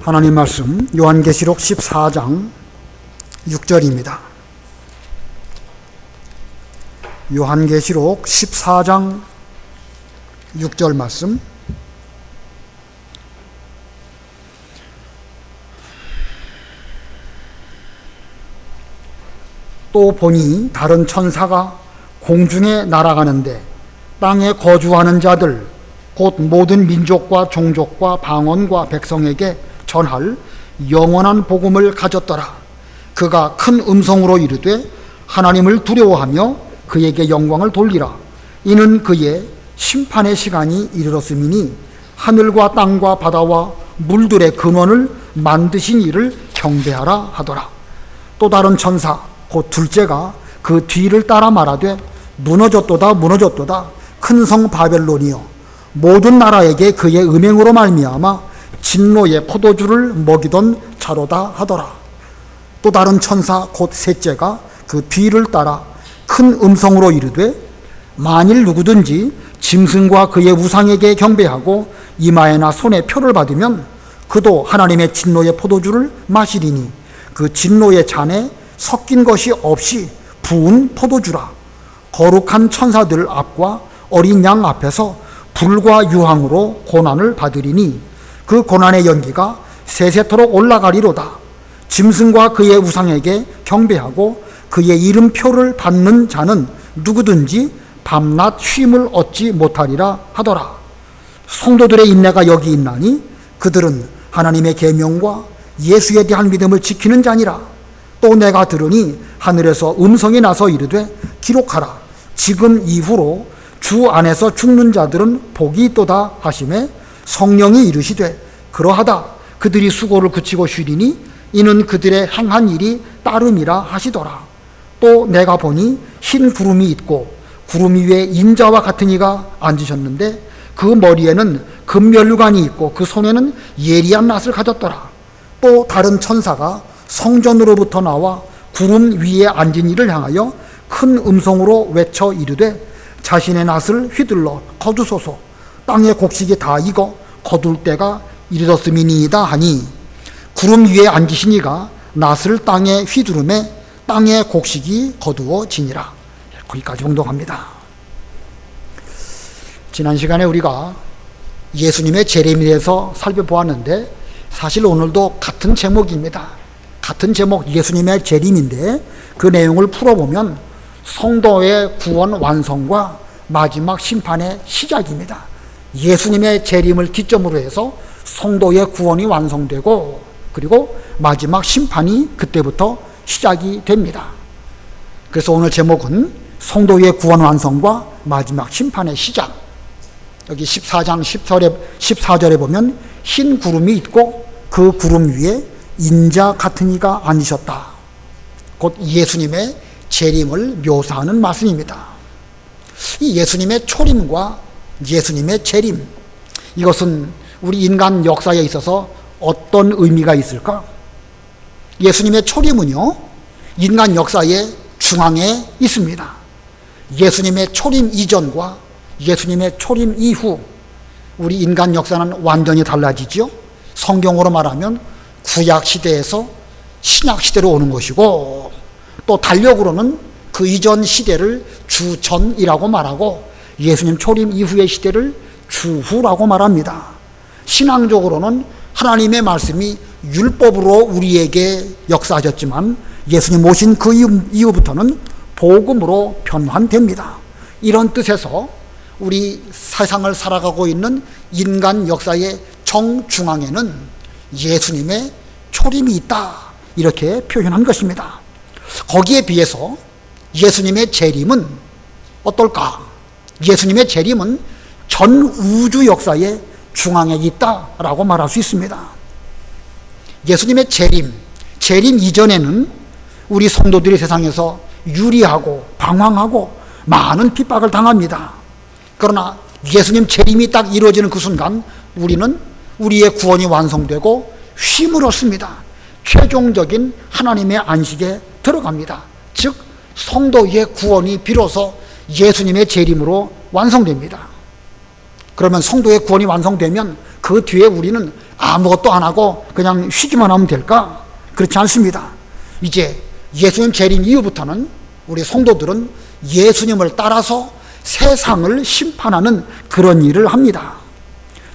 하나님 말씀 요한계시록 14장 6절입니다. 요한계시록 14장 6절 말씀. 또 보니 다른 천사가 공중에 날아가는데 땅에 거주하는 자들 곧 모든 민족과 종족과 방언과 백성에게 전할 영원한 복음을 가졌더라. 그가 큰 음성으로 이르되 하나님을 두려워하며 그에게 영광을 돌리라. 이는 그의 심판의 시간이 이르렀음이니 하늘과 땅과 바다와 물들의 근원을 만드신 이를 경배하라 하더라. 또 다른 천사 곧 둘째가 그 뒤를 따라 말하되 무너졌도다 무너졌도다 큰 성 바벨론이여 모든 나라에게 그의 음행으로 말미암아 진노의 포도주를 먹이던 자로다 하더라. 또 다른 천사 곧 셋째가 그 뒤를 따라 큰 음성으로 이르되 만일 누구든지 짐승과 그의 우상에게 경배하고 이마에나 손에 표를 받으면 그도 하나님의 진노의 포도주를 마시리니 그 진노의 잔에 섞인 것이 없이 부은 포도주라. 거룩한 천사들 앞과 어린 양 앞에서 불과 유황으로 고난을 받으리니 그 고난의 연기가 세세토록 올라가리로다. 짐승과 그의 우상에게 경배하고 그의 이름표를 받는 자는 누구든지 밤낮 쉼을 얻지 못하리라 하더라. 성도들의 인내가 여기 있나니 그들은 하나님의 계명과 예수에 대한 믿음을 지키는 자니라. 또 내가 들으니 하늘에서 음성이 나서 이르되 기록하라. 지금 이후로 주 안에서 죽는 자들은 복이 있도다 하시매 성령이 이르시되 그러하다. 그들이 수고를 그치고 쉬리니 이는 그들의 행한 일이 따름이라 하시더라. 또 내가 보니 흰 구름이 있고 구름 위에 인자와 같은 이가 앉으셨는데 그 머리에는 금면류관이 있고 그 손에는 예리한 낫을 가졌더라. 또 다른 천사가 성전으로부터 나와 구름 위에 앉은 이를 향하여 큰 음성으로 외쳐 이르되 자신의 낫을 휘둘러 거두소서. 땅의 곡식이 다 익어 거둘 때가 이르렀음이니이다 하니 구름 위에 앉으신 이가 낫을 땅에 휘두르매 땅의 곡식이 거두어지니라. 거기까지 봉독합니다. 지난 시간에 우리가 예수님의 재림에 대해서 살펴보았는데 사실 오늘도 같은 제목입니다. 같은 제목 예수님의 재림인데 그 내용을 풀어보면 성도의 구원 완성과 마지막 심판의 시작입니다. 예수님의 재림을 기점으로 해서 성도의 구원이 완성되고 그리고 마지막 심판이 그때부터 시작이 됩니다. 그래서 오늘 제목은 성도의 구원 완성과 마지막 심판의 시작. 여기 14장 14절에 보면 흰 구름이 있고 그 구름 위에 인자 같은 이가 앉으셨다. 곧 예수님의 재림을 묘사하는 말씀입니다. 이 예수님의 초림과 예수님의 재림, 이것은 우리 인간 역사에 있어서 어떤 의미가 있을까? 예수님의 초림은요, 인간 역사의 중앙에 있습니다. 예수님의 초림 이전과 예수님의 초림 이후 우리 인간 역사는 완전히 달라지죠. 성경으로 말하면 구약 시대에서 신약 시대로 오는 것이고 또 달력으로는 그 이전 시대를 주전이라고 말하고 예수님 초림 이후의 시대를 주후라고 말합니다. 신앙적으로는 하나님의 말씀이 율법으로 우리에게 역사하셨지만 예수님 오신 그 이후부터는 복음으로 변환됩니다. 이런 뜻에서 우리 세상을 살아가고 있는 인간 역사의 정중앙에는 예수님의 초림이 있다, 이렇게 표현한 것입니다. 거기에 비해서 예수님의 재림은 어떨까? 예수님의 재림은 전 우주 역사의 중앙에 있다라고 말할 수 있습니다. 예수님의 재림 이전에는 우리 성도들이 세상에서 유리하고 방황하고 많은 핍박을 당합니다. 그러나 예수님 재림이 딱 이루어지는 그 순간 우리는 우리의 구원이 완성되고 쉼을 얻습니다. 최종적인 하나님의 안식에 들어갑니다. 즉 성도의 구원이 비로소 예수님의 재림으로 완성됩니다. 그러면 성도의 구원이 완성되면 그 뒤에 우리는 아무것도 안 하고 그냥 쉬기만 하면 될까? 그렇지 않습니다. 이제 예수님 재림 이후부터는 우리 성도들은 예수님을 따라서 세상을 심판하는 그런 일을 합니다.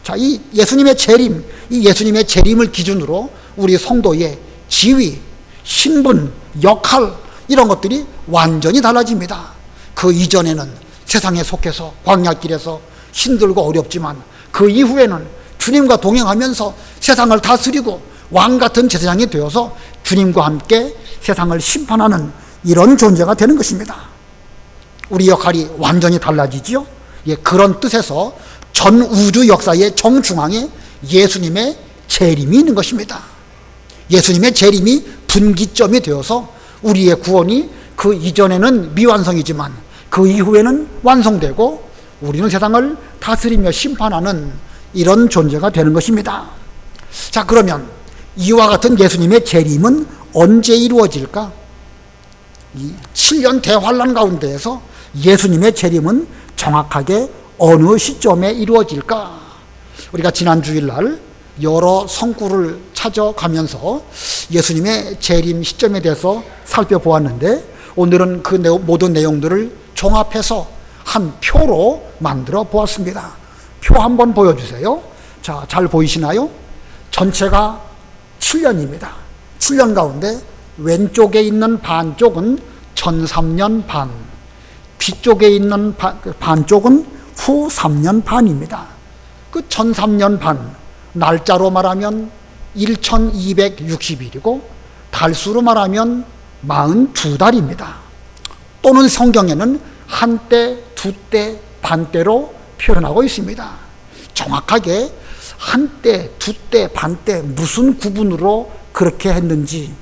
자, 이 예수님의 재림을 기준으로 우리 성도의 지위, 신분, 역할 이런 것들이 완전히 달라집니다. 그 이전에는 세상에 속해서 광야길에서 힘들고 어렵지만 그 이후에는 주님과 동행하면서 세상을 다스리고 왕 같은 제사장이 되어서 주님과 함께 세상을 심판하는 이런 존재가 되는 것입니다. 우리 역할이 완전히 달라지지요. 예, 그런 뜻에서 전 우주 역사의 정중앙에 예수님의 재림이 있는 것입니다. 예수님의 재림이 분기점이 되어서 우리의 구원이 그 이전에는 미완성이지만 그 이후에는 완성되고 우리는 세상을 다스리며 심판하는 이런 존재가 되는 것입니다. 자, 그러면 이와 같은 예수님의 재림은 언제 이루어질까? 이 7년 대환란 가운데에서 예수님의 재림은 정확하게 어느 시점에 이루어질까? 우리가 지난 주일날 여러 성구를 찾아가면서 예수님의 재림 시점에 대해서 살펴보았는데 오늘은 그 모든 내용들을 종합해서 한 표로 만들어 보았습니다. 표 한번 보여주세요. 자, 잘 보이시나요? 전체가 7년입니다. 7년 가운데 왼쪽에 있는 반쪽은 전 3년 반, 뒤쪽에 있는 반쪽은 후 3년 반입니다. 그 전 3년 반, 날짜로 말하면 1260일이고 달수로 말하면 42달입니다. 또는 성경에는 한때, 두때, 반때로 표현하고 있습니다. 정확하게 한때, 두때, 반때 무슨 구분으로 그렇게 했는지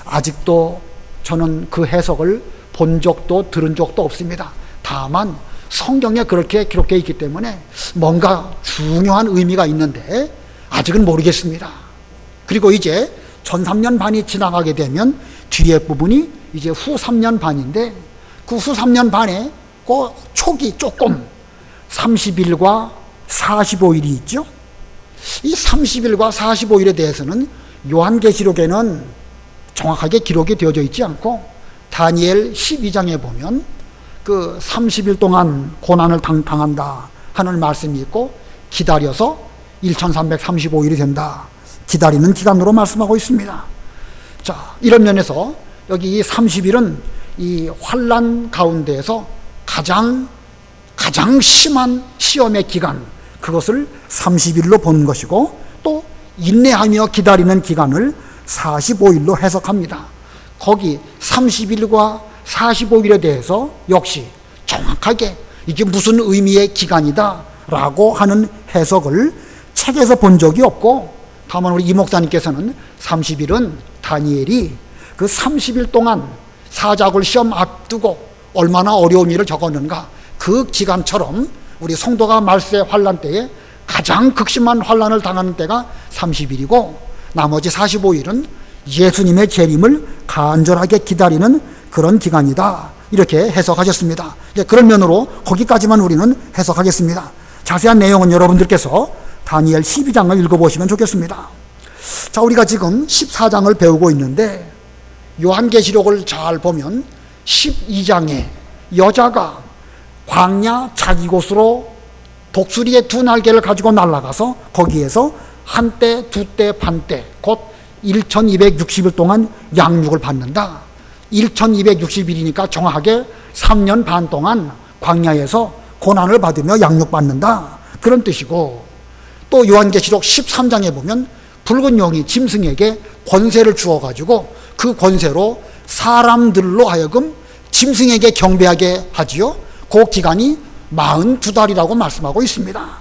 아직도 저는 그 해석을 본 적도 들은 적도 없습니다. 다만 성경에 그렇게 기록되어 있기 때문에 뭔가 중요한 의미가 있는데 아직은 모르겠습니다. 그리고 이제 전 3년 반이 지나가게 되면 뒤에 부분이 이제 후 3년 반인데 그 후 3년 반에 그 촉이 조금 30일과 45일이 있죠. 이 30일과 45일에 대해서는 요한계시록에는 정확하게 기록이 되어져 있지 않고 다니엘 12장에 보면 그 30일 동안 고난을 당한다 하는 말씀이 있고 기다려서 1335일이 된다. 기다리는 기간으로 말씀하고 있습니다. 자, 이런 면에서 여기 이 30일은 이 환난 가운데에서 가장 심한 시험의 기간, 그것을 30일로 보는 것이고 또 인내하며 기다리는 기간을 45일로 해석합니다. 거기 30일과 45일에 대해서 역시 정확하게 이게 무슨 의미의 기간이다 라고 하는 해석을 책에서 본 적이 없고 다만 우리 이 목사님께서는 30일은 다니엘이 그 30일 동안 사자굴 시험 앞두고 얼마나 어려운 일을 겪었는가 그 기간처럼 우리 성도가 말세 환란 때에 가장 극심한 환란을 당하는 때가 30일이고 나머지 45일은 예수님의 재림을 간절하게 기다리는 그런 기간이다. 이렇게 해석하셨습니다. 그런 면으로 거기까지만 우리는 해석하겠습니다. 자세한 내용은 여러분들께서 다니엘 12장을 읽어보시면 좋겠습니다. 자, 우리가 지금 14장을 배우고 있는데 요한계시록을 잘 보면 12장에 여자가 광야 자기 곳으로 독수리의 두 날개를 가지고 날아가서 거기에서 한때, 두때, 반때 곧 1260일 동안 양육을 받는다. 1260일이니까 정확하게 3년 반 동안 광야에서 고난을 받으며 양육받는다. 그런 뜻이고 또 요한계시록 13장에 보면 붉은 용이 짐승에게 권세를 주어가지고 그 권세로 사람들로 하여금 짐승에게 경배하게 하지요. 그 기간이 42달이라고 말씀하고 있습니다.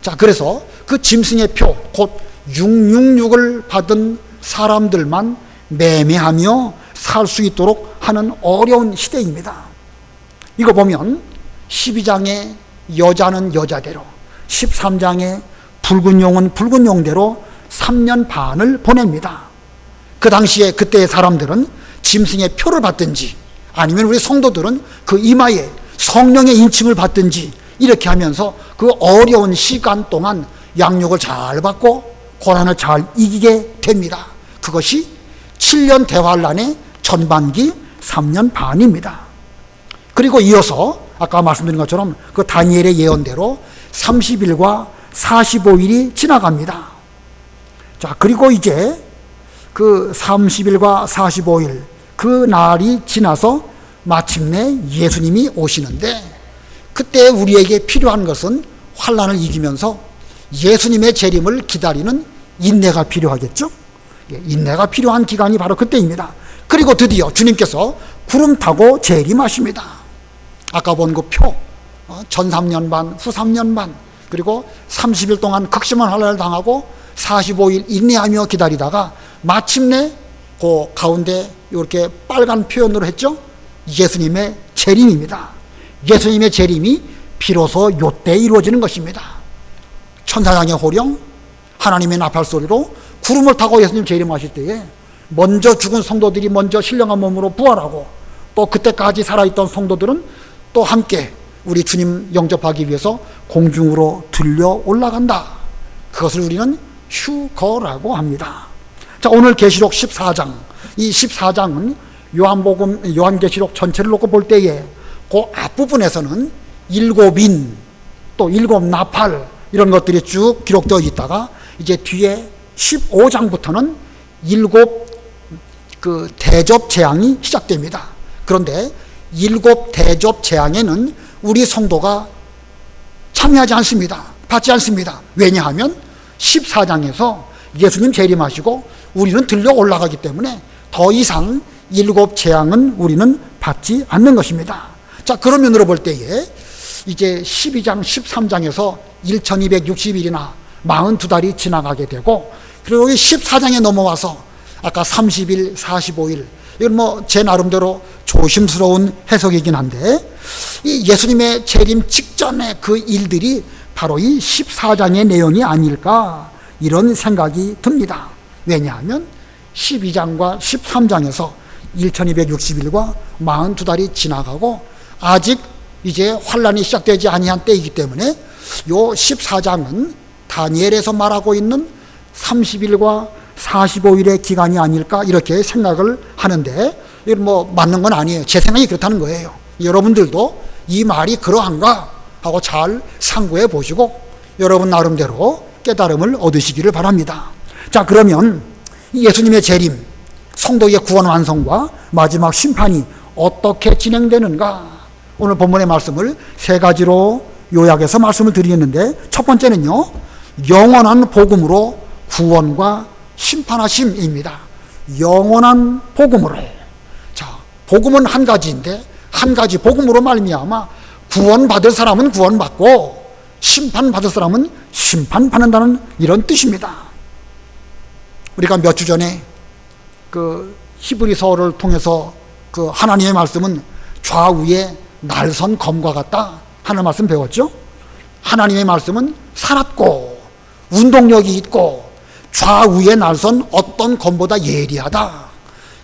자, 그래서 그 짐승의 표, 곧 666을 받은 사람들만 매매하며 살 수 있도록 하는 어려운 시대입니다. 이거 보면 12장의 여자는 여자대로, 13장의 붉은 용은 붉은 용대로 3년 반을 보냅니다. 그 당시에 그때의 사람들은 짐승의 표를 받든지 아니면 우리 성도들은 그 이마에 성령의 인침을 받든지 이렇게 하면서 그 어려운 시간 동안 양육을 잘 받고 고난을 잘 이기게 됩니다. 그것이 7년 대환란의 전반기 3년 반입니다. 그리고 이어서 아까 말씀드린 것처럼 그 다니엘의 예언대로 30일과 45일이 지나갑니다. 자, 그리고 이제 그 30일과 45일 그 날이 지나서 마침내 예수님이 오시는데, 그때 우리에게 필요한 것은 환난을 이기면서 예수님의 재림을 기다리는 인내가 필요하겠죠. 인내가 필요한 기간이 바로 그때입니다. 그리고 드디어 주님께서 구름 타고 재림하십니다. 아까 본 그 표, 전 3년 반, 후 3년 반, 그리고 30일 동안 극심한 환난을 당하고 45일 인내하며 기다리다가 마침내 그 가운데 이렇게 빨간 표현으로 했죠. 예수님의 재림입니다. 예수님의 재림이 비로소 요때 이루어지는 것입니다. 천사장의 호령, 하나님의 나팔 소리로 구름을 타고 예수님 재림하실 때에 먼저 죽은 성도들이 먼저 신령한 몸으로 부활하고, 또 그때까지 살아있던 성도들은 또 함께 우리 주님 영접하기 위해서 공중으로 들려 올라간다. 그것을 우리는 휴거라고 합니다. 자, 오늘 계시록 14장, 이 14장은 요한계시록 전체를 놓고 볼 때에 그 앞부분에서는 7인, 또 7 나팔 이런 것들이 쭉 기록되어 있다가 이제 뒤에 15장부터는 7 그 대접 재앙이 시작됩니다. 그런데 7 대접 재앙에는 우리 성도가 참여하지 않습니다. 받지 않습니다. 왜냐하면 14장에서 예수님 재림하시고 우리는 들려 올라가기 때문에 더 이상 7 재앙은 우리는 받지 않는 것입니다. 자, 그런 면으로 볼 때에 이제 12장, 13장에서 1260일이나 42달이 지나가게 되고, 그리고 14장에 넘어와서 아까 30일, 45일, 이건 뭐 제 나름대로 조심스러운 해석이긴 한데, 이 예수님의 재림 직전의 그 일들이 바로 이 14장의 내용이 아닐까, 이런 생각이 듭니다. 왜냐하면 12장과 13장에서 1260일과 42달이 지나가고 아직 이제 환란이 시작되지 아니한 때이기 때문에 요 14장은 다니엘에서 말하고 있는 30일과 45일의 기간이 아닐까, 이렇게 생각을 하는데, 이건 뭐 맞는 건 아니에요. 제 생각이 그렇다는 거예요. 여러분들도 이 말이 그러한가 하고 잘 상고해 보시고 여러분 나름대로 깨달음을 얻으시기를 바랍니다. 자, 그러면 예수님의 재림, 성도의 구원 완성과 마지막 심판이 어떻게 진행되는가, 오늘 본문의 말씀을 세 가지로 요약해서 말씀을 드리겠는데, 첫 번째는요, 영원한 복음으로 구원과 심판하심입니다. 영원한 복음으로. 자, 복음은 한 가지인데 한 가지 복음으로 말미암아 구원받을 사람은 구원받고 심판받을 사람은 심판받는다는 이런 뜻입니다. 우리가 몇 주 전에 그 히브리서를 통해서 그 하나님의 말씀은 좌우에 날선 검과 같다 하는 말씀 배웠죠? 하나님의 말씀은 살았고 운동력이 있고 좌우에 날선 어떤 검보다 예리하다.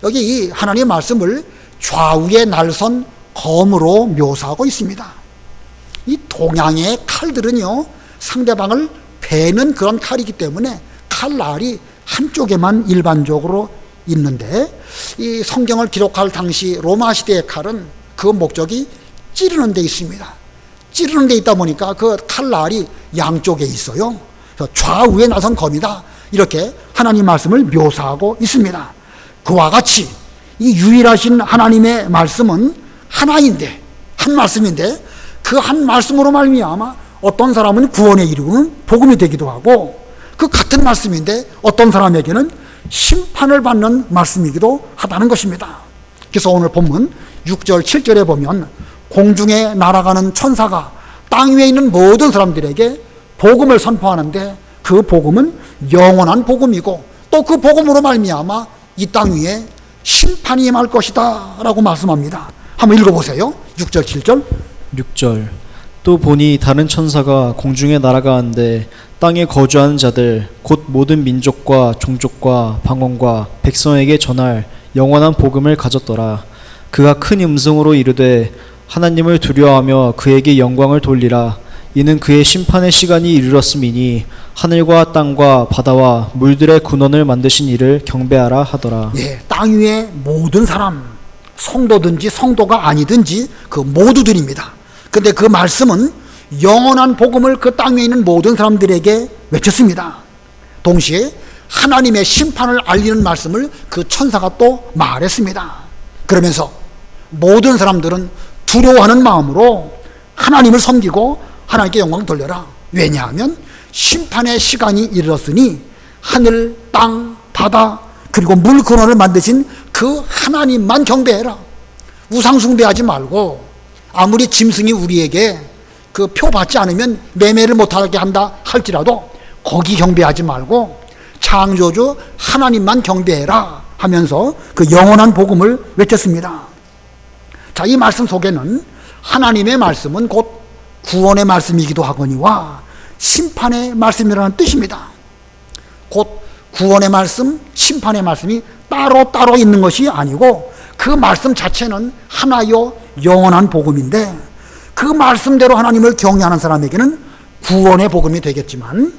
여기 이 하나님의 말씀을 좌우에 날선 검으로 묘사하고 있습니다. 이 동양의 칼들은요, 상대방을 베는 그런 칼이기 때문에 칼날이 한쪽에만 일반적으로 있는데, 이 성경을 기록할 당시 로마 시대의 칼은 그 목적이 찌르는 데 있습니다. 찌르는 데 있다 보니까 그 칼날이 양쪽에 있어요. 그래서 좌우에 나선 검이다, 이렇게 하나님 말씀을 묘사하고 있습니다. 그와 같이 이 유일하신 하나님의 말씀은 하나인데, 한 말씀인데, 그 한 말씀으로 말미암아 어떤 사람은 구원에 이르는 복음이 되기도 하고, 그 같은 말씀인데 어떤 사람에게는 심판을 받는 말씀이기도 하다는 것입니다. 그래서 오늘 본문 6절 7절에 보면 공중에 날아가는 천사가 땅 위에 있는 모든 사람들에게 복음을 선포하는데, 그 복음은 영원한 복음이고 또 그 복음으로 말미암아 이 땅 위에 심판이 임할 것이다 라고 말씀합니다. 한번 읽어보세요. 6절 7절. 6절. 또 보니 다른 천사가 공중에 날아가는데 땅에 거주하는 자들 곧 모든 민족과 종족과 방언과 백성에게 전할 영원한 복음을 가졌더라. 그가 큰 음성으로 이르되 하나님을 두려워하며 그에게 영광을 돌리라. 이는 그의 심판의 시간이 이르렀음이니 하늘과 땅과 바다와 물들의 근원을 만드신 이를 경배하라 하더라. 예, 땅 위의 모든 사람, 성도든지 성도가 아니든지 그 모두들입니다. 근데 그 말씀은 영원한 복음을 그 땅 위에 있는 모든 사람들에게 외쳤습니다. 동시에 하나님의 심판을 알리는 말씀을 그 천사가 또 말했습니다. 그러면서 모든 사람들은 두려워하는 마음으로 하나님을 섬기고 하나님께 영광을 돌려라. 왜냐하면 심판의 시간이 이르렀으니 하늘, 땅, 바다 그리고 물 근원을 만드신 그 하나님만 경배해라. 우상 숭배하지 말고 아무리 짐승이 우리에게 그 표 받지 않으면 매매를 못하게 한다 할지라도 거기 경배하지 말고 창조주 하나님만 경배해라 하면서 그 영원한 복음을 외쳤습니다. 자, 이 말씀 속에는 하나님의 말씀은 곧 구원의 말씀이기도 하거니와 심판의 말씀이라는 뜻입니다. 곧 구원의 말씀, 심판의 말씀이 따로 있는 것이 아니고 그 말씀 자체는 하나요 영원한 복음인데 그 말씀대로 하나님을 경외하는 사람에게는 구원의 복음이 되겠지만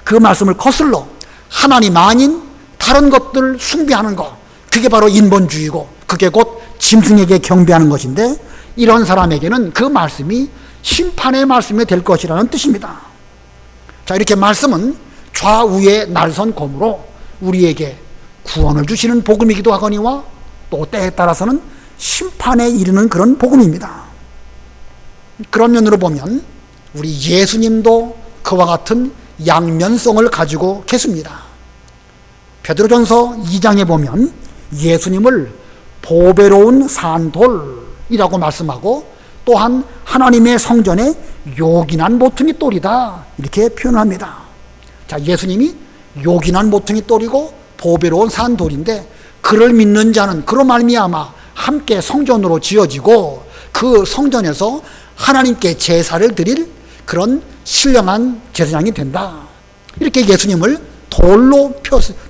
그 말씀을 거슬러 하나님 아닌 다른 것들 숭배하는 것, 그게 바로 인본주의고 그게 곧 짐승에게 경배하는 것인데 이런 사람에게는 그 말씀이 심판의 말씀이 될 것이라는 뜻입니다. 자, 이렇게 말씀은 좌우에 날선 검으로 우리에게 구원을 주시는 복음이기도 하거니와 또 때에 따라서는 심판에 이르는 그런 복음입니다. 그런 면으로 보면 우리 예수님도 그와 같은 양면성을 가지고 계십니다. 베드로전서 2장에 보면 예수님을 보배로운 산돌이라고 말씀하고 또한 하나님의 성전에 요긴한 모퉁이 돌이다 이렇게 표현합니다. 자, 예수님이 요긴한 모퉁이 돌이고 보배로운 산돌인데 그를 믿는 자는 그로 말미암아 함께 성전으로 지어지고 그 성전에서 하나님께 제사를 드릴 그런 신령한 제사장이 된다. 이렇게 예수님을 돌로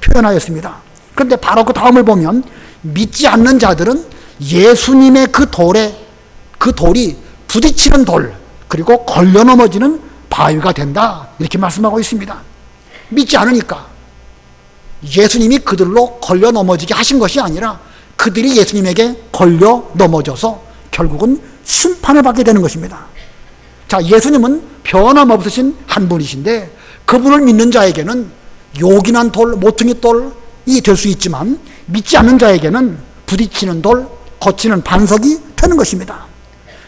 표현하였습니다. 그런데 바로 그 다음을 보면 믿지 않는 자들은 예수님의 그 돌이 부딪히는 돌 그리고 걸려 넘어지는 바위가 된다 이렇게 말씀하고 있습니다. 믿지 않으니까 예수님이 그들로 걸려 넘어지게 하신 것이 아니라 그들이 예수님에게 걸려 넘어져서 결국은 심판을 받게 되는 것입니다. 자, 예수님은 변함없으신 한 분이신데 그분을 믿는 자에게는 요긴한 돌, 모퉁이 돌이 될 수 있지만 믿지 않는 자에게는 부딪히는 돌, 거치는 반석이 되는 것입니다.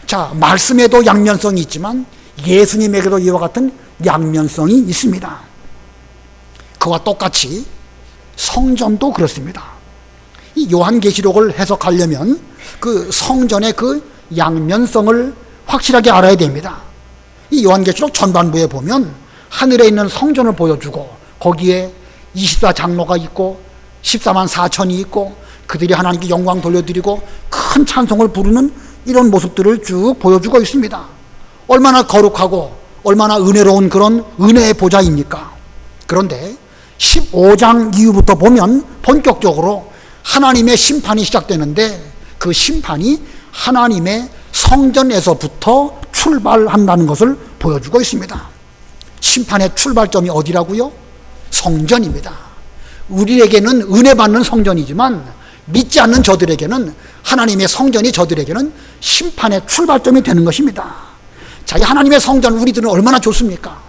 자, 말씀에도 양면성이 있지만 예수님에게도 이와 같은 양면성이 있습니다. 그와 똑같이 성전도 그렇습니다. 이 요한계시록을 해석하려면 그 성전의 그 양면성을 확실하게 알아야 됩니다. 이 요한계시록 전반부에 보면 하늘에 있는 성전을 보여주고 거기에 24장로가 있고 14만 4천이 있고 그들이 하나님께 영광 돌려드리고 큰 찬송을 부르는 이런 모습들을 쭉 보여주고 있습니다. 얼마나 거룩하고 얼마나 은혜로운 그런 은혜의 보좌입니까? 그런데 15장 이후부터 보면 본격적으로 하나님의 심판이 시작되는데 그 심판이 하나님의 성전에서부터 출발한다는 것을 보여주고 있습니다. 심판의 출발점이 어디라고요? 성전입니다. 우리에게는 은혜 받는 성전이지만 믿지 않는 저들에게는 하나님의 성전이 저들에게는 심판의 출발점이 되는 것입니다. 자, 이 하나님의 성전 우리들은 얼마나 좋습니까?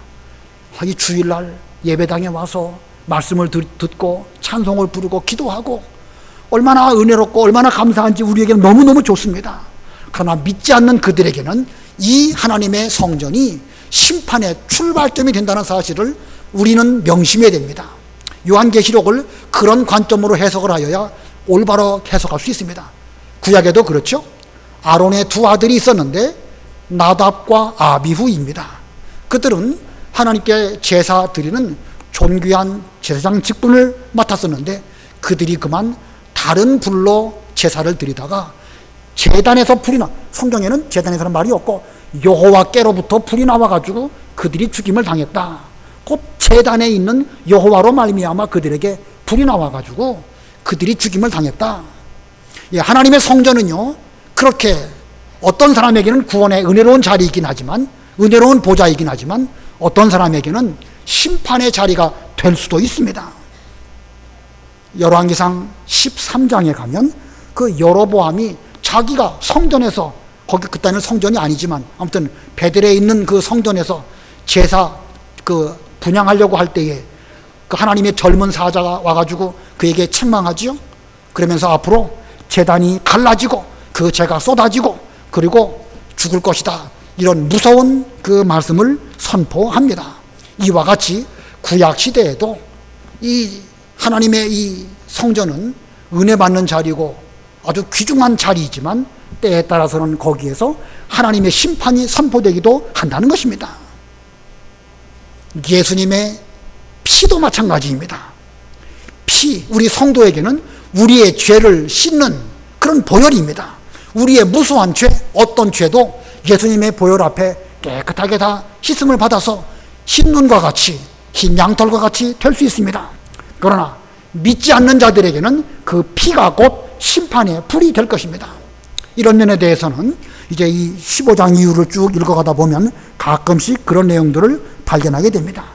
이 주일날 예배당에 와서 말씀을 듣고 찬송을 부르고 기도하고 얼마나 은혜롭고 얼마나 감사한지 우리에게는 너무너무 좋습니다. 그러나 믿지 않는 그들에게는 이 하나님의 성전이 심판의 출발점이 된다는 사실을 우리는 명심해야 됩니다. 요한계시록을 그런 관점으로 해석을 하여야 올바로 해석할 수 있습니다. 구약에도 그렇죠. 아론의 두 아들이 있었는데 나답과 아비후입니다. 그들은 하나님께 제사 드리는 존귀한 제사장 직분을 맡았었는데 그들이 그만 다른 불로 제사를 드리다가 제단에서 불이 성경에는 제단에서는 말이 없고 여호와께로부터 불이 나와가지고 그들이 죽임을 당했다. 곧 제단에 있는 여호와로 말미암아 그들에게 불이 나와가지고 그들이 죽임을 당했다. 예, 하나님의 성전은요 그렇게 어떤 사람에게는 구원의 은혜로운 자리이긴 하지만 은혜로운 보좌이긴 하지만 어떤 사람에게는 심판의 자리가 될 수도 있습니다. 열왕기상 13장에 가면 그 여로보암이 자기가 성전에서, 거기 그때는 성전이 아니지만 아무튼 베델에 있는 그 성전에서 제사 그 분향하려고 할 때에 그 하나님의 젊은 사자가 와가지고 그에게 책망하지요. 그러면서 앞으로 제단이 갈라지고 그 재가 쏟아지고 그리고 죽을 것이다, 이런 무서운 그 말씀을 선포합니다. 이와 같이 구약 시대에도 이 하나님의 이 성전은 은혜 받는 자리고 아주 귀중한 자리이지만 때에 따라서는 거기에서 하나님의 심판이 선포되기도 한다는 것입니다. 예수님의 피도 마찬가지입니다. 피, 우리 성도에게는 우리의 죄를 씻는 그런 보혈입니다. 우리의 무수한 죄, 어떤 죄도 예수님의 보혈 앞에 깨끗하게 다 씻음을 받아서 흰 눈과 같이, 흰 양털과 같이 될 수 있습니다. 그러나 믿지 않는 자들에게는 그 피가 곧 심판의 불이 될 것입니다. 이런 면에 대해서는 이제 이 15장 이후를 쭉 읽어가다 보면 가끔씩 그런 내용들을 발견하게 됩니다.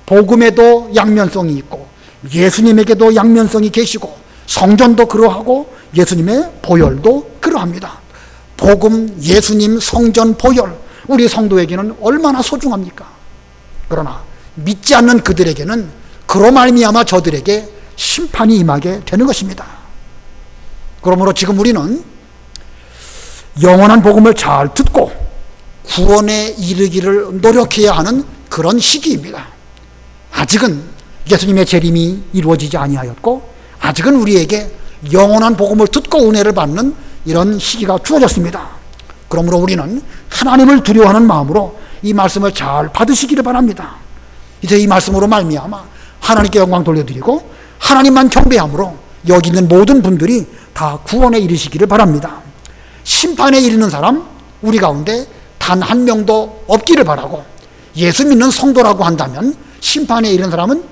복음에도 양면성이 있고 예수님에게도 양면성이 계시고 성전도 그러하고 예수님의 보혈도 그러합니다. 복음, 예수님, 성전, 보혈, 우리 성도에게는 얼마나 소중합니까? 그러나 믿지 않는 그들에게는 그로 말미암아 저들에게 심판이 임하게 되는 것입니다. 그러므로 지금 우리는 영원한 복음을 잘 듣고 구원에 이르기를 노력해야 하는 그런 시기입니다. 아직은 예수님의 재림이 이루어지지 아니하였고 아직은 우리에게 영원한 복음을 듣고 은혜를 받는 이런 시기가 주어졌습니다. 그러므로 우리는 하나님을 두려워하는 마음으로 이 말씀을 잘 받으시기를 바랍니다. 이제 이 말씀으로 말미암아 하나님께 영광 돌려드리고 하나님만 경배함으로 여기 있는 모든 분들이 다 구원에 이르시기를 바랍니다. 심판에 이르는 사람 우리 가운데 단 한 명도 없기를 바라고, 예수 믿는 성도라고 한다면 심판에 이르는 사람은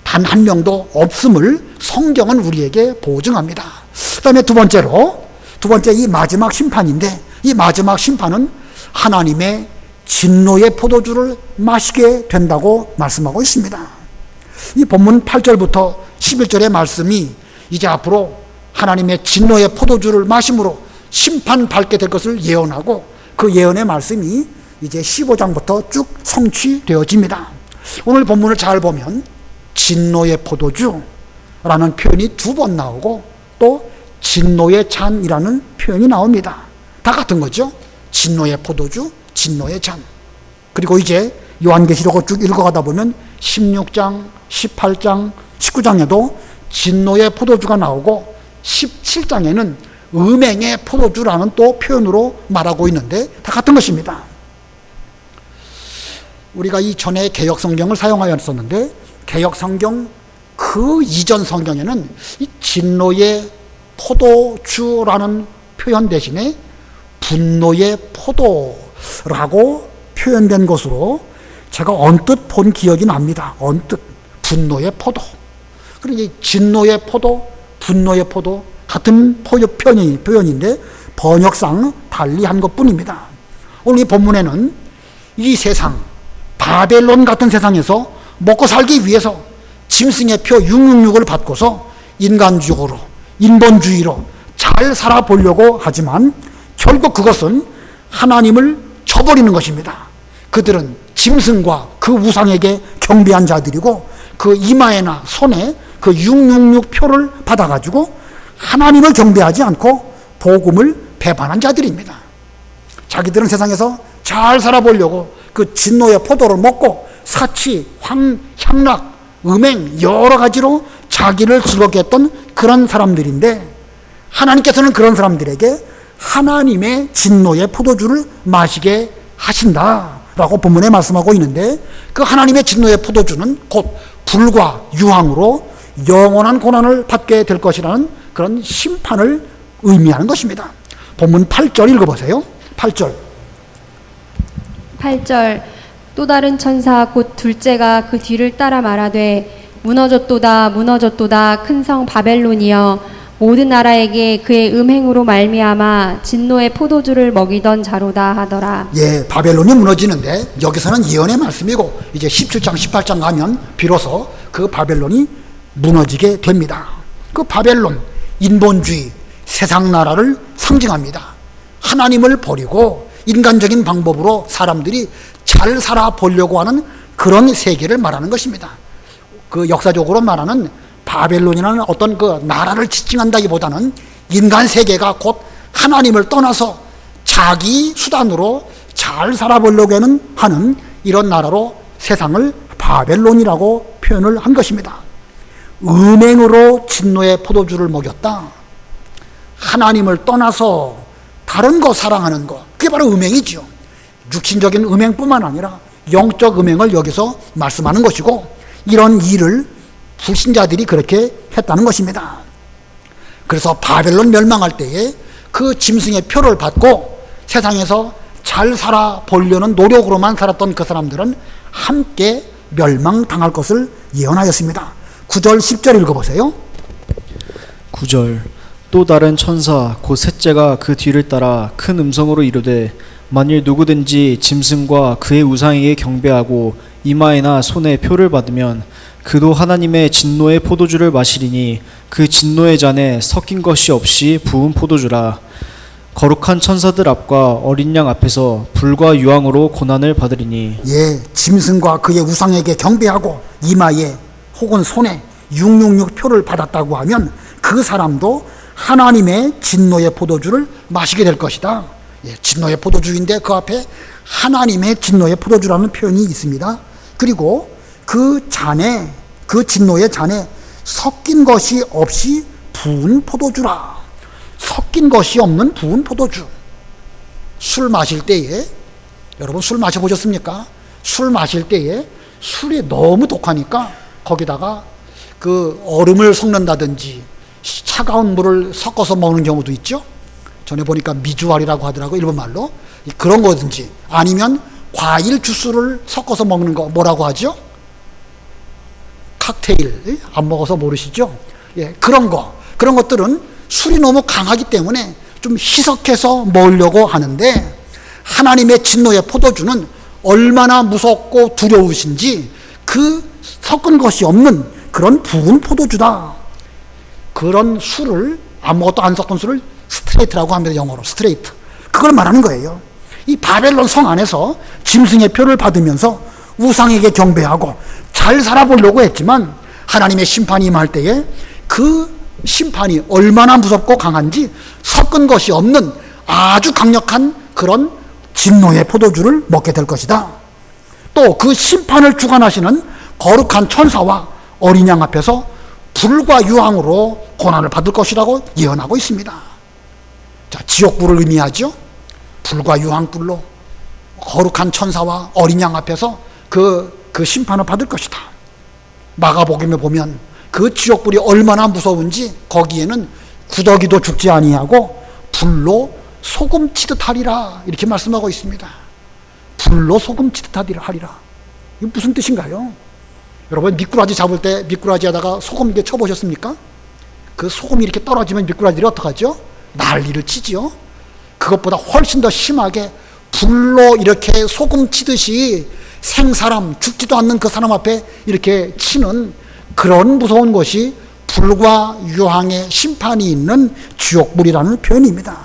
단 한 명도 없음을 성경은 우리에게 보증합니다. 그 다음에 두 번째 이 마지막 심판인데, 이 마지막 심판은 하나님의 진노의 포도주를 마시게 된다고 말씀하고 있습니다. 이 본문 8절부터 11절의 말씀이 이제 앞으로 하나님의 진노의 포도주를 마심으로 심판 받게 될 것을 예언하고, 그 예언의 말씀이 이제 15장부터 쭉 성취되어집니다. 오늘 본문을 잘 보면 진노의 포도주라는 표현이 두 번 나오고 또 진노의 잔이라는 표현이 나옵니다. 다 같은 거죠. 진노의 포도주, 진노의 잔. 그리고 이제 요한계시록을 쭉 읽어가다 보면 16장, 18장, 19장에도 진노의 포도주가 나오고 17장에는 음행의 포도주라는 또 표현으로 말하고 있는데 다 같은 것입니다. 우리가 이전에 개역성경을 사용하였었는데 개역성경 그 이전 성경에는 이 진노의 포도주라는 표현 대신에 분노의 포도라고 표현된 것으로 제가 언뜻 본 기억이 납니다. 언뜻 분노의 포도. 그러니 진노의 포도, 분노의 포도 같은 표현인데 번역상 달리한 것뿐입니다. 오늘 이 본문에는 이 세상 바벨론 같은 세상에서 먹고 살기 위해서 짐승의 표 666을 받고서 인간적으로 인본주의로 잘 살아보려고 하지만 결국 그것은 하나님을 저버리는 것입니다. 그들은 짐승과 그 우상에게 경배한 자들이고 그 이마에나 손에 그 666 표를 받아가지고 하나님을 경배하지 않고 복음을 배반한 자들입니다. 자기들은 세상에서 잘 살아보려고 그 진노의 포도를 먹고 사치, 향락, 음행 여러 가지로 자기를 즐겁게 했던 그런 사람들인데 하나님께서는 그런 사람들에게 하나님의 진노의 포도주를 마시게 하신다라고 본문에 말씀하고 있는데, 그 하나님의 진노의 포도주는 곧 불과 유황으로 영원한 고난을 받게 될 것이라는 그런 심판을 의미하는 것입니다. 본문 8절 읽어보세요. 8절 또 다른 천사 곧 둘째가 그 뒤를 따라 말하되 무너졌도다 무너졌도다 큰 성 바벨론이여 모든 나라에게 그의 음행으로 말미암아 진노의 포도주를 먹이던 자로다 하더라. 예, 바벨론이 무너지는데 여기서는 예언의 말씀이고 이제 17장 18장 가면 비로소 그 바벨론이 무너지게 됩니다. 그 바벨론, 인본주의, 세상 나라를 상징합니다. 하나님을 버리고 인간적인 방법으로 사람들이 잘 살아보려고 하는 그런 세계를 말하는 것입니다. 그 역사적으로 말하는 바벨론이라는 어떤 그 나라를 지칭한다기보다는 인간 세계가 곧 하나님을 떠나서 자기 수단으로 잘 살아보려고 하는 이런 나라로 세상을 바벨론이라고 표현을 한 것입니다. 음행으로 진노의 포도주를 먹였다. 하나님을 떠나서 다른 거 사랑하는 거, 그게 바로 음행이죠. 육신적인 음행뿐만 아니라 영적 음행을 여기서 말씀하는 것이고, 이런 일을 불신자들이 그렇게 했다는 것입니다. 그래서 바벨론 멸망할 때에 그 짐승의 표를 받고 세상에서 잘 살아보려는 노력으로만 살았던 그 사람들은 함께 멸망당할 것을 예언하였습니다. 9절 10절 읽어보세요. 9절 또 다른 천사 곧 셋째가 그 뒤를 따라 큰 음성으로 이르되 만일 누구든지 짐승과 그의 우상에게 경배하고 이마에나 손에 표를 받으면 그도 하나님의 진노의 포도주를 마시리니 그 진노의 잔에 섞인 것이 없이 부은 포도주라. 거룩한 천사들 앞과 어린 양 앞에서 불과 유황으로 고난을 받으리니. 예, 짐승과 그의 우상에게 경배하고 이마에 혹은 손에 666 표를 받았다고 하면 그 사람도 하나님의 진노의 포도주를 마시게 될 것이다. 예, 진노의 포도주인데 그 앞에 하나님의 진노의 포도주라는 표현이 있습니다. 그리고 그 잔에, 그 진노의 잔에 섞인 것이 없이 부은 포도주라. 섞인 것이 없는 부은 포도주. 술 마실 때에, 여러분 술 마셔보셨습니까? 술 마실 때에 술이 너무 독하니까 거기다가 그 얼음을 섞는다든지 차가운 물을 섞어서 먹는 경우도 있죠. 전에 보니까 미주알이라고 하더라고, 일본 말로. 그런 거든지 아니면 과일 주스를 섞어서 먹는 거 뭐라고 하죠? 칵테일. 안 먹어서 모르시죠? 예, 그런 것들은 술이 너무 강하기 때문에 좀 희석해서 먹으려고 하는데, 하나님의 진노의 포도주는 얼마나 무섭고 두려우신지 그 섞은 것이 없는 그런 부은 포도주다. 그런 술을, 아무것도 안 섞은 술을 스트레이트라고 합니다. 영어로 스트레이트. 그걸 말하는 거예요. 이 바벨론 성 안에서 짐승의 표를 받으면서 우상에게 경배하고 잘 살아보려고 했지만 하나님의 심판이 임할 때에 그 심판이 얼마나 무섭고 강한지 섞은 것이 없는 아주 강력한 그런 진노의 포도주를 먹게 될 것이다. 또 그 심판을 주관하시는 거룩한 천사와 어린 양 앞에서 불과 유황으로 고난을 받을 것이라고 예언하고 있습니다. 자, 지옥불을 의미하죠. 불과 유황불로 거룩한 천사와 어린 양 앞에서 그 심판을 받을 것이다. 마가복음에 보면 그 지옥불이 얼마나 무서운지 거기에는 구더기도 죽지 아니하고 불로 소금 치듯 하리라 이렇게 말씀하고 있습니다. 불로 소금 치듯 하리라. 이게 무슨 뜻인가요? 여러분 미꾸라지 잡을 때 미꾸라지 하다가 소금 이렇게 쳐보셨습니까? 그 소금이 이렇게 떨어지면 미꾸라지를 어떡하죠? 난리를 치지요. 그것보다 훨씬 더 심하게 불로 이렇게 소금 치듯이 생사람, 죽지도 않는 그 사람 앞에 이렇게 치는 그런 무서운 것이 불과 유황의 심판이 있는 지옥불이라는 표현입니다.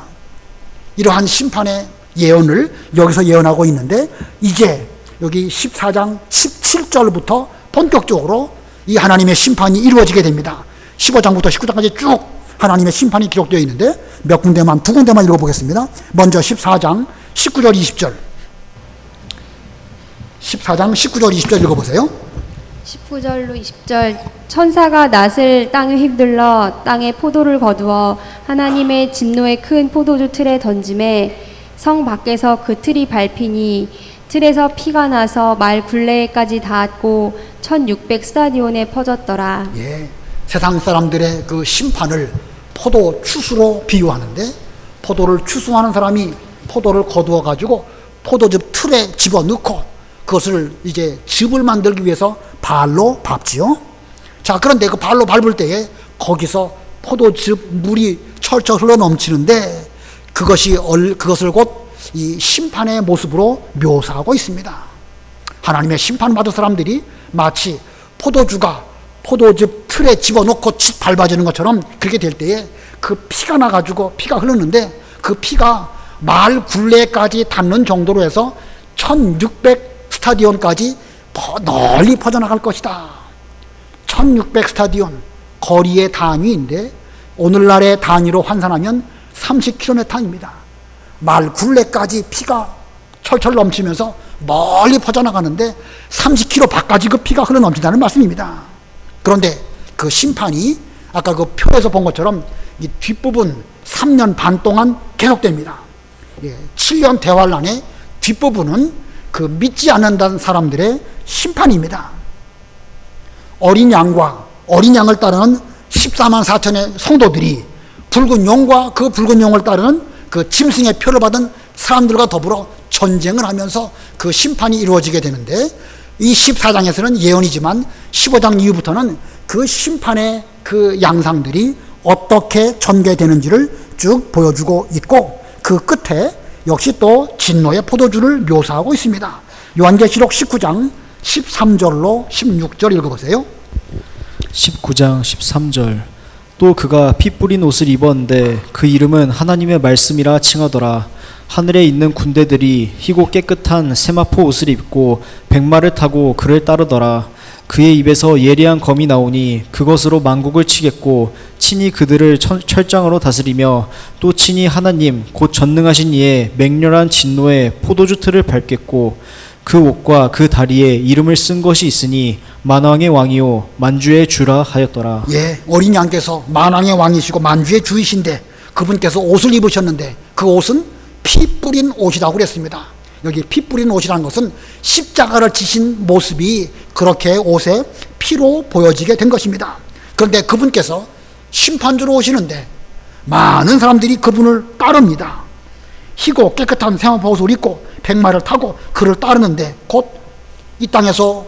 이러한 심판의 예언을 여기서 예언하고 있는데, 이제 여기 14장 17절부터 본격적으로 이 하나님의 심판이 이루어지게 됩니다. 15장부터 19장까지 쭉 하나님의 심판이 기록되어 있는데 몇 군데만, 두 군데만 읽어보겠습니다. 먼저 14장 19절 20절. 14장 19절 20절 읽어보세요. 19절로 20절. 천사가 낫을 땅에 휘둘러 땅에 포도를 거두어 하나님의 진노의 큰 포도주 틀에 던짐에 성 밖에서 그 틀이 밟히니 틀에서 피가 나서 말 굴레까지 닿았고 1600 스타디온에 퍼졌더라. 예, 세상 사람들의 그 심판을 포도 추수로 비유하는데, 포도를 추수하는 사람이 포도를 거두어 가지고 포도즙 틀에 집어넣고 그것을 이제 즙을 만들기 위해서 발로 밟지요. 자, 그런데 그 발로 밟을 때에 거기서 포도즙 물이 철철 흘러 넘치는데 그것을 곧 이 심판의 모습으로 묘사하고 있습니다. 하나님의 심판받을 사람들이 마치 포도주가 포도즙 틀에 집어넣고 칙 밟아지는 것처럼 그렇게 될 때에 그 피가 나가지고 피가 흐르는데 그 피가 마을 굴레까지 닿는 정도로 해서 1600 스타디온까지 널리 퍼져나갈 것이다. 1600 스타디온 거리의 단위인데 오늘날의 단위로 환산하면 30km입니다. 마을 굴레까지 피가 철철 넘치면서 멀리 퍼져나가는데 30km 밖까지 그 피가 흘러 넘친다는 말씀입니다. 그런데 그 심판이 아까 그 표에서 본 것처럼 이 뒷부분 3년 반 동안 계속됩니다. 7년 대환란의 뒷부분은 그 믿지 않는다는 사람들의 심판입니다. 어린 양을 따르는 14만 4천의 성도들이 붉은 용과 그 붉은 용을 따르는 그 짐승의 표를 받은 사람들과 더불어 전쟁을 하면서 그 심판이 이루어지게 되는데 이 14장에서는 예언이지만 15장 이후부터는 그 심판의 그 양상들이 어떻게 전개되는지를 쭉 보여주고 있고 그 끝에 역시 또 진노의 포도주를 묘사하고 있습니다. 요한계시록 19장 13절로 16절 읽어보세요. 19장 13절. 또 그가 피 뿌린 옷을 입었는데 그 이름은 하나님의 말씀이라 칭하더라. 하늘에 있는 군대들이 희고 깨끗한 세마포 옷을 입고 백마를 타고 그를 따르더라. 그의 입에서 예리한 검이 나오니 그것으로 만국을 치겠고 친히 그들을 철장으로 다스리며 또 친히 하나님 곧 전능하신 이의 맹렬한 진노의 포도주 틀을 밟겠고 그 옷과 그 다리에 이름을 쓴 것이 있으니 만왕의 왕이요 만주의 주라 하였더라. 예, 어린 양께서 만왕의 왕이시고 만주의 주이신데 그분께서 옷을 입으셨는데 그 옷은 피 뿌린 옷이라고 그랬습니다. 여기 피 뿌린 옷이라는 것은 십자가를 지신 모습이 그렇게 옷에 피로 보여지게 된 것입니다. 그런데 그분께서 심판주로 오시는데 많은 사람들이 그분을 따릅니다. 희고 깨끗한 세마포 옷을 입고 백마를 타고 그를 따르는데 곧 이 땅에서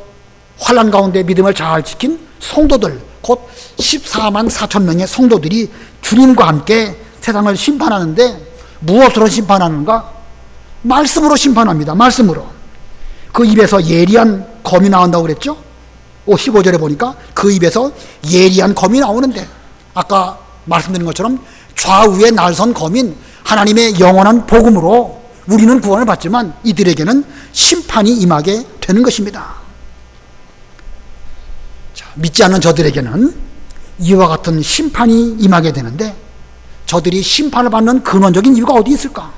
환난 가운데 믿음을 잘 지킨 성도들, 곧 14만 4천 명의 성도들이 주님과 함께 세상을 심판하는데 무엇으로 심판하는가? 말씀으로 심판합니다. 말씀으로. 그 입에서 예리한 검이 나온다고 그랬죠? 15절에 보니까 그 입에서 예리한 검이 나오는데 아까 말씀드린 것처럼 좌우에 날선 검인 하나님의 영원한 복음으로 우리는 구원을 받지만 이들에게는 심판이 임하게 되는 것입니다. 자, 믿지 않는 저들에게는 이와 같은 심판이 임하게 되는데 저들이 심판을 받는 근원적인 이유가 어디 있을까?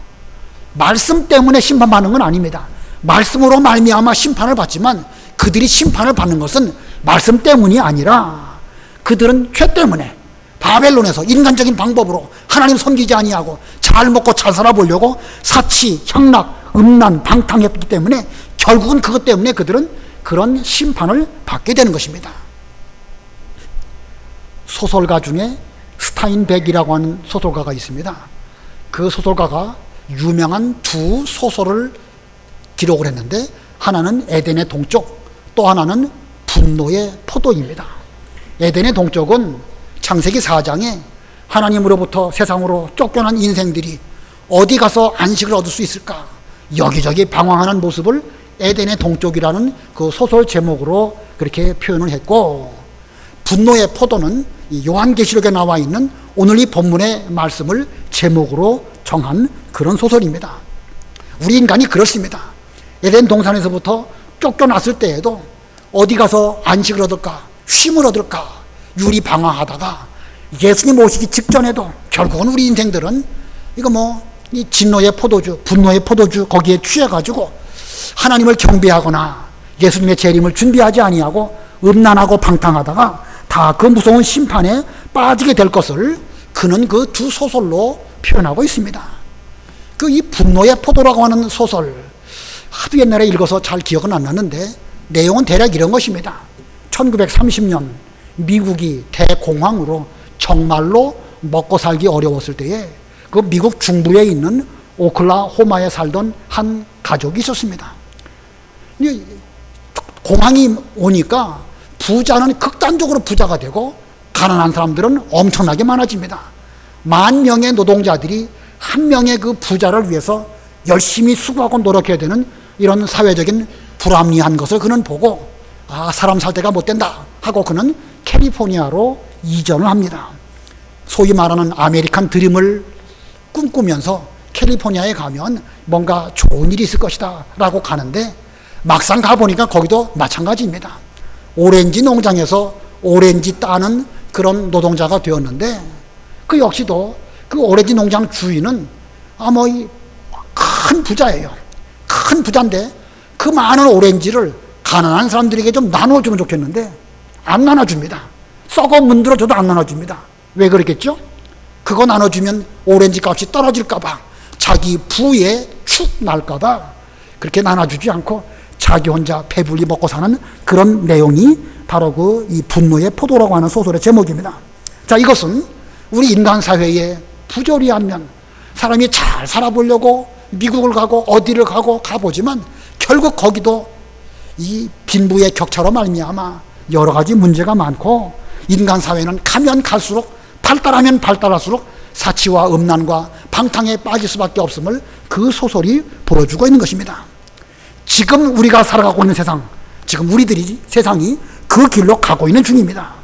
말씀 때문에 심판받는 건 아닙니다. 말씀으로 말미암아 심판을 받지만 그들이 심판을 받는 것은 말씀 때문이 아니라 그들은 죄 때문에 바벨론에서 인간적인 방법으로 하나님 섬기지 아니하고 잘 먹고 잘 살아보려고 사치, 향락, 음란, 방탕했기 때문에 결국은 그것 때문에 그들은 그런 심판을 받게 되는 것입니다. 소설가 중에 스타인백이라고 하는 소설가가 있습니다. 그 소설가가 유명한 두 소설을 기록을 했는데 하나는 에덴의 동쪽, 또 하나는 분노의 포도입니다. 에덴의 동쪽은 창세기 4장에 하나님으로부터 세상으로 쫓겨난 인생들이 어디 가서 안식을 얻을 수 있을까 여기저기 방황하는 모습을 에덴의 동쪽이라는 그 소설 제목으로 그렇게 표현을 했고, 분노의 포도는 요한계시록에 나와 있는 오늘 이 본문의 말씀을 제목으로 정한 그런 소설입니다. 우리 인간이 그렇습니다. 에덴 동산에서부터 쫓겨났을 때에도 어디 가서 안식을 얻을까, 쉼을 얻을까 유리방황하다가 예수님 오시기 직전에도 결국은 우리 인생들은 이 진노의 포도주, 분노의 포도주 거기에 취해가지고 하나님을 경배하거나 예수님의 재림을 준비하지 아니하고 음란하고 방탕하다가 다 그 무서운 심판에 빠지게 될 것을 그는 그 두 소설로 표현하고 있습니다. 그 이 분노의 포도라고 하는 소설 하도 옛날에 읽어서 잘 기억은 안 나는데 내용은 대략 이런 것입니다. 1930년 미국이 대공황으로 정말로 먹고 살기 어려웠을 때에 그 미국 중부에 있는 오클라호마에 살던 한 가족이 있었습니다. 공황이 오니까 부자는 극단적으로 부자가 되고 가난한 사람들은 엄청나게 많아집니다. 10,000명의 노동자들이 한 명의 그 부자를 위해서 열심히 수고하고 노력해야 되는 이런 사회적인 불합리한 것을 그는 보고 사람 살 때가 못 된다 하고 그는 캘리포니아로 이전을 합니다. 소위 말하는 아메리칸 드림을 꿈꾸면서 캘리포니아에 가면 뭔가 좋은 일이 있을 것이다 라고 가는데 막상 가보니까 거기도 마찬가지입니다. 오렌지 농장에서 오렌지 따는 그런 노동자가 되었는데 그 역시도 그 오렌지 농장 주인은 큰 부자예요. 큰 부자인데 그 많은 오렌지를 가난한 사람들에게 좀 나눠주면 좋겠는데 안 나눠줍니다. 썩어 문드러져도 안 나눠줍니다. 왜 그랬겠죠? 그거 나눠주면 오렌지 값이 떨어질까봐, 자기 부에 축 날까봐 그렇게 나눠주지 않고 자기 혼자 배불리 먹고 사는 그런 내용이 바로 그 이 분노의 포도라고 하는 소설의 제목입니다. 자, 이것은 우리 인간 사회의 부조리한 면, 사람이 잘 살아보려고 미국을 가고 어디를 가보지만 결국 거기도 이 빈부의 격차로 말미암아 여러 가지 문제가 많고 인간 사회는 가면 갈수록 발달하면 발달할수록 사치와 음란과 방탕에 빠질 수밖에 없음을 그 소설이 보여주고 있는 것입니다. 지금 우리가 살아가고 있는 세상, 지금 우리들이 세상이 그 길로 가고 있는 중입니다.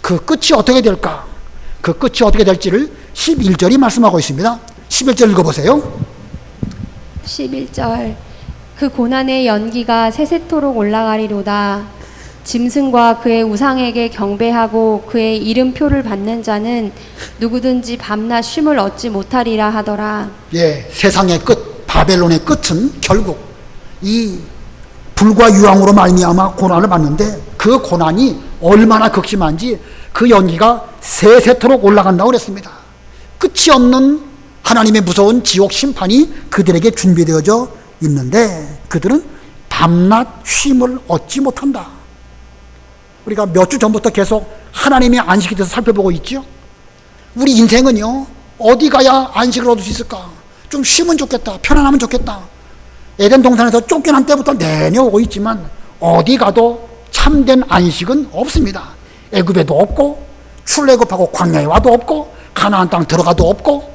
그 끝이 어떻게 될까? 그 끝이 어떻게 될지를 11절이 말씀하고 있습니다. 11절 읽어보세요. 11절 그 고난의 연기가 세세토록 올라가리로다. 짐승과 그의 우상에게 경배하고 그의 이름표를 받는 자는 누구든지 밤낮 쉼을 얻지 못하리라 하더라. 예, 세상의 끝, 바벨론의 끝은 결국 이 불과 유황으로 말미암아 고난을 받는데 그 고난이 얼마나 극심한지 그 연기가 세세토록 올라간다고 그랬습니다. 끝이 없는 하나님의 무서운 지옥 심판이 그들에게 준비되어져 있는데 그들은 밤낮 쉼을 얻지 못한다. 우리가 몇 주 전부터 계속 하나님의 안식에 대해서 살펴보고 있죠. 우리 인생은요, 어디 가야 안식을 얻을 수 있을까? 좀 쉬면 좋겠다, 편안하면 좋겠다. 에덴 동산에서 쫓겨난 때부터 내려오고 있지만 어디 가도 참된 안식은 없습니다. 애굽에도 없고 출애굽하고 광야에 와도 없고 가나안 땅 들어가도 없고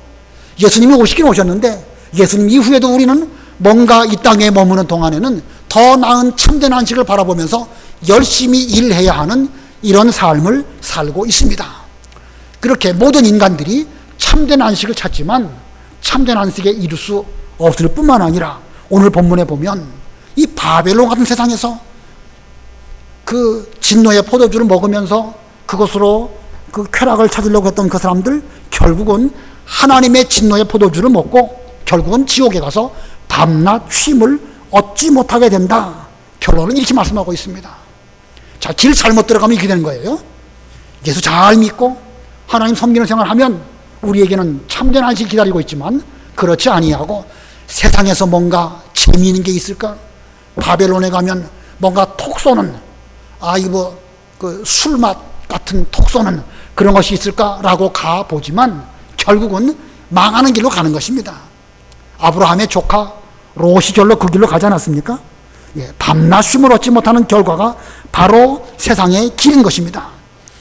예수님이 오시긴 오셨는데 예수님 이후에도 우리는 뭔가 이 땅에 머무는 동안에는 더 나은 참된 안식을 바라보면서 열심히 일해야 하는 이런 삶을 살고 있습니다. 그렇게 모든 인간들이 참된 안식을 찾지만 참된 안식에 이룰 수 없을 뿐만 아니라 오늘 본문에 보면 이 바벨론 같은 세상에서 그 진노의 포도주를 먹으면서 그것으로 그 쾌락을 찾으려고 했던 그 사람들 결국은 하나님의 진노의 포도주를 먹고 결국은 지옥에 가서 밤낮 쉼을 얻지 못하게 된다. 결론은 이렇게 말씀하고 있습니다. 자, 길 잘못 들어가면 이렇게 되는 거예요. 예수 잘 믿고 하나님 섬기는 생활하면 우리에게는 참된 안식이 기다리고 있지만 그렇지 아니하고 세상에서 뭔가 재미있는 게 있을까? 바벨론에 가면 뭔가 톡 쏘는 그 술맛 같은 톡 쏘는 그런 것이 있을까라고 가보지만 결국은 망하는 길로 가는 것입니다. 아브라함의 조카 롯이 절로 그 길로 가지 않았습니까? 예, 밤낮 쉼을 얻지 못하는 결과가 바로 세상의 길인 것입니다.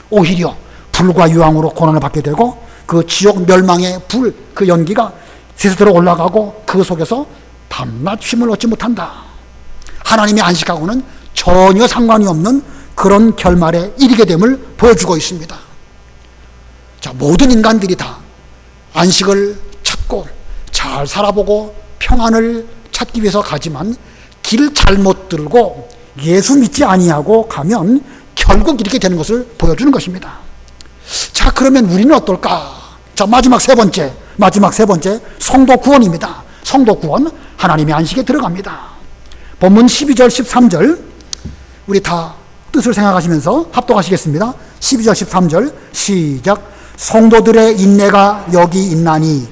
오히려 불과 유황으로 고난을 받게 되고 그 지옥 멸망의 불, 그 연기가 세세토록 올라가고 그 속에서 밤낮 쉼을 얻지 못한다. 하나님의 안식하고는 전혀 상관이 없는 그런 결말에 이르게 됨을 보여주고 있습니다. 자, 모든 인간들이 다 안식을 찾고 잘 살아보고 평안을 찾기 위해서 가지만 길 잘못 들고 예수 믿지 아니하고 가면 결국 이렇게 되는 것을 보여주는 것입니다. 자, 그러면 우리는 어떨까? 자, 마지막 세 번째 성도 구원입니다. 성도 구원, 하나님의 안식에 들어갑니다. 본문 12절 13절 우리 다 뜻을 생각하시면서 합독하시겠습니다. 12절 13절 시작. 성도들의 인내가 여기 있나니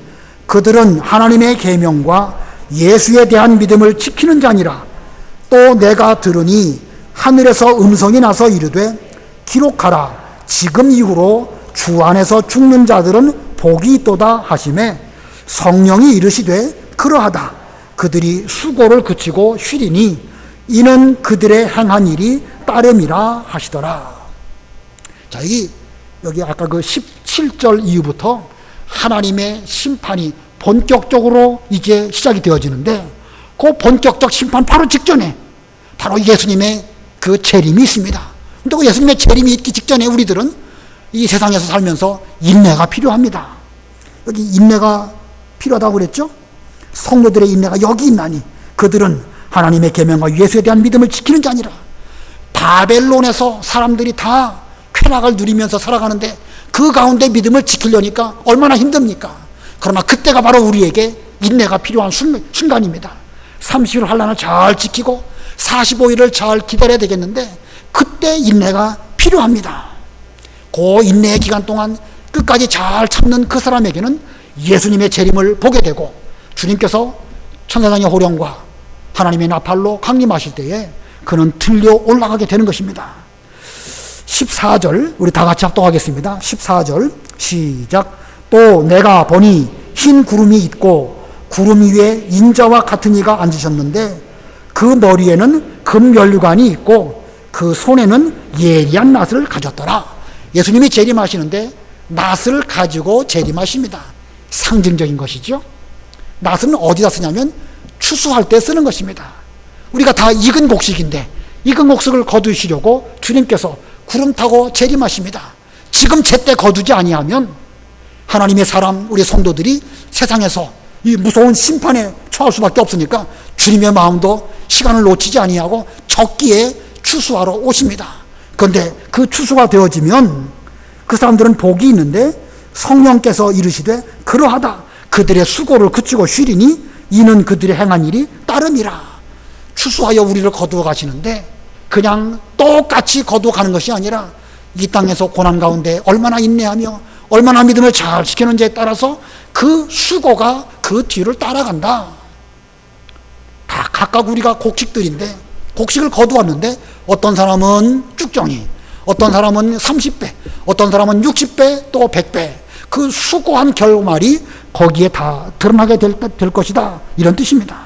그들은 하나님의 계명과 예수에 대한 믿음을 지키는 자니라. 또 내가 들으니 하늘에서 음성이 나서 이르되 기록하라. 지금 이후로 주 안에서 죽는 자들은 복이 있도다 하시매 성령이 이르시되 그러하다. 그들이 수고를 그치고 쉬리니 이는 그들의 행한 일이 따름이라 하시더라. 자, 이 여기 아까 그 17절 이후부터 하나님의 심판이 본격적으로 이제 시작이 되어지는데, 그 본격적 심판 바로 직전에 바로 예수님의 그 재림이 있습니다. 근데 그 예수님의 재림이 있기 직전에 우리들은 이 세상에서 살면서 인내가 필요합니다. 여기 인내가 필요하다고 그랬죠? 성도들의 인내가 여기 있나니 그들은 하나님의 계명과 예수에 대한 믿음을 지키는 자니라. 바벨론에서 사람들이 다 쾌락을 누리면서 살아가는데 그 가운데 믿음을 지키려니까 얼마나 힘듭니까? 그러나 그때가 바로 우리에게 인내가 필요한 순간입니다. 30일 환란을 잘 지키고 45일을 잘 기다려야 되겠는데 그때 인내가 필요합니다. 그 인내의 기간 동안 끝까지 잘 참는 그 사람에게는 예수님의 재림을 보게 되고, 주님께서 천사장의 호령과 하나님의 나팔로 강림하실 때에 그는 들려 올라가게 되는 것입니다. 14절 우리 다 같이 합독하겠습니다. 14절 시작. 또 내가 보니 흰 구름이 있고 구름 위에 인자와 같은 이가 앉으셨는데 그 머리에는 금면류관이 있고 그 손에는 예리한 낫을 가졌더라. 예수님이 재림하시는데 낫을 가지고 재림하십니다. 상징적인 것이죠. 낫은 어디다 쓰냐면 추수할 때 쓰는 것입니다. 우리가 다 익은 곡식인데 익은 곡식을 거두시려고 주님께서 구름 타고 재림하십니다. 지금 제때 거두지 아니하면 하나님의 사람 우리 성도들이 세상에서 이 무서운 심판에 처할 수밖에 없으니까 주님의 마음도 시간을 놓치지 아니하고 적기에 추수하러 오십니다. 그런데 그 추수가 되어지면 그 사람들은 복이 있는데 성령께서 이르시되 그러하다 그들의 수고를 그치고 쉬리니 이는 그들의 행한 일이 따름이라. 추수하여 우리를 거두어 가시는데 그냥 똑같이 거두어 가는 것이 아니라 이 땅에서 고난 가운데 얼마나 인내하며 얼마나 믿음을 잘 지키는지에 따라서 그 수고가 그 뒤를 따라간다. 다 각각 우리가 곡식들인데 곡식을 거두었는데 어떤 사람은 쭉정이, 어떤 사람은 30배, 어떤 사람은 60배, 또 100배. 그 수고한 결말이 거기에 다 드러나게 될 것이다. 이런 뜻입니다.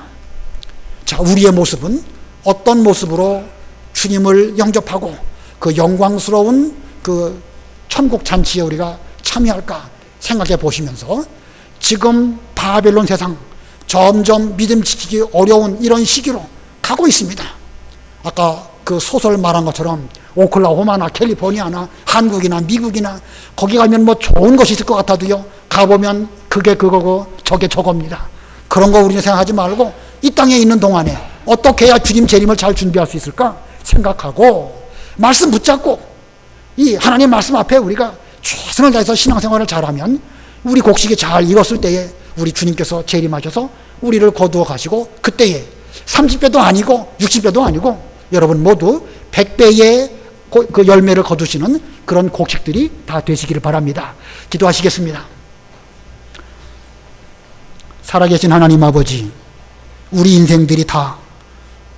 자, 우리의 모습은 어떤 모습으로 주님을 영접하고 그 영광스러운 그 천국 잔치에 우리가 참여할까 생각해 보시면서, 지금 바벨론 세상 점점 믿음 지키기 어려운 이런 시기로 가고 있습니다. 아까 그 소설 말한 것처럼 오클라호마나 캘리포니아나 한국이나 미국이나 거기 가면 뭐 좋은 것이 있을 것 같아도요, 가보면 그게 그거고 저게 저겁니다. 그런 거 우리는 생각하지 말고 이 땅에 있는 동안에 어떻게 해야 주님 재림을 잘 준비할 수 있을까 생각하고 말씀 붙잡고 이 하나님 말씀 앞에 우리가 최선을 다해서 신앙생활을 잘하면 우리 곡식이 잘 익었을 때에 우리 주님께서 재림하셔서 우리를 거두어 가시고 그때에 30배도 아니고 60배도 아니고 여러분 모두 100배의 그 열매를 거두시는 그런 곡식들이 다 되시기를 바랍니다. 기도하시겠습니다. 살아계신 하나님 아버지, 우리 인생들이 다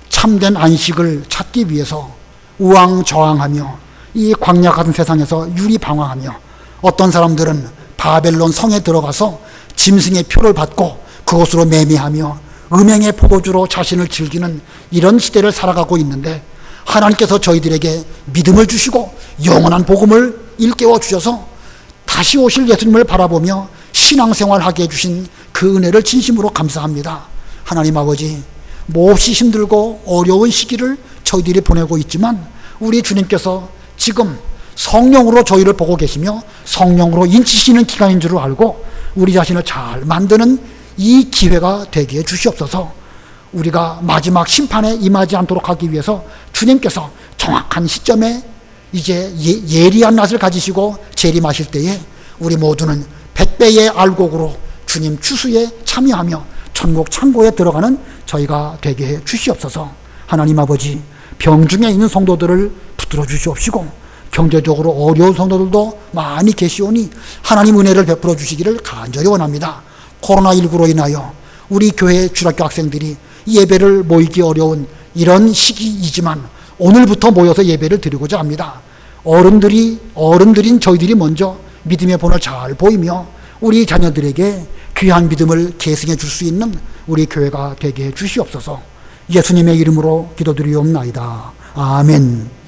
참된 안식을 찾기 위해서 우왕좌왕하며 이 광야 같은 세상에서 유리방황하며 어떤 사람들은 바벨론 성에 들어가서 짐승의 표를 받고 그것으로 매매하며 음행의 포도주로 자신을 즐기는 이런 시대를 살아가고 있는데, 하나님께서 저희들에게 믿음을 주시고 영원한 복음을 일깨워 주셔서 다시 오실 예수님을 바라보며 신앙생활하게 해주신 그 은혜를 진심으로 감사합니다. 하나님 아버지, 몹시 힘들고 어려운 시기를 저희들이 보내고 있지만 우리 주님께서 지금 성령으로 저희를 보고 계시며 성령으로 인치시는 기간인 줄 알고 우리 자신을 잘 만드는 이 기회가 되게 주시옵소서. 우리가 마지막 심판에 임하지 않도록 하기 위해서 주님께서 정확한 시점에 이제 예리한 낫을 가지시고 재림하실 때에 우리 모두는 100배의 알곡으로 주님 추수에 참여하며 천국 창고에 들어가는 저희가 되게 해 주시옵소서. 하나님 아버지, 병중에 있는 성도들을 붙들어 주시옵시고 경제적으로 어려운 성도들도 많이 계시오니 하나님 은혜를 베풀어 주시기를 간절히 원합니다. 코로나19로 인하여 우리 교회 주일학교 학생들이 예배를 모이기 어려운 이런 시기이지만 오늘부터 모여서 예배를 드리고자 합니다. 어른들인 저희들이 먼저 믿음의 본을 잘 보이며 우리 자녀들에게 귀한 믿음을 계승해 줄 수 있는 우리 교회가 되게 해 주시옵소서. 예수님의 이름으로 기도드리옵나이다. 아멘.